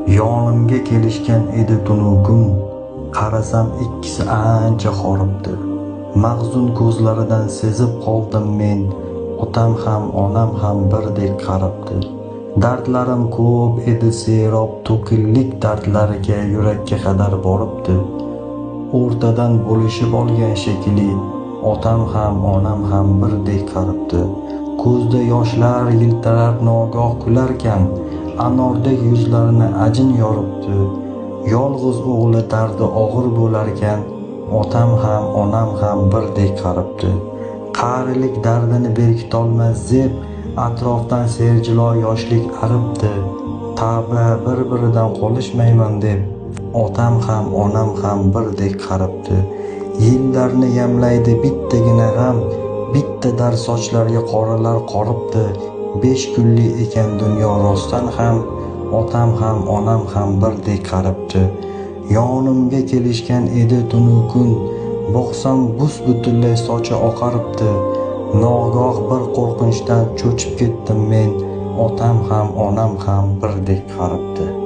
Yonimga kelishgan edi tunu kun, qarasam ikkisi ancha horibdi. Mag'zun ko'zlaridan sezib qoldim men, otam ham onam ham birdek qarabdi. Dardlarim ko'p edi serob, to'killik dardlariga yurakka qadar boribdi. O'rtadan bo'lishib olgan shekilli, otam ham onam ham birdek qarabdi. Ko'zda yoshlar yiltirar nogoh kularkan, anordek yuzlarini ajin yoribdi. Yolg'iz o'g'li dardi og'ir bo'larkan, otam ham onam ham birdek qarabdi. Qarilik dardini berkitolmas zeb, atrofdan serjilo yoshlik aribdi. Tavba bir-biridan qolishmayman deb, otam ham onam ham birdek qarabdi. Yillarni yamlaydi bittagina g'am, bitta dar sochlarga qoralar qoribdi. 5 kunlik ekan dunyo rostdan ham, otam ham onam ham birdek qarabdi. Yonimga kelishgan edi tunu kun, boqsam bus butunlay sochi oqaribdi. Nogoh bir qo'rqinchdan cho'chib ketdim men, otam ham onam ham birdek qarabdi.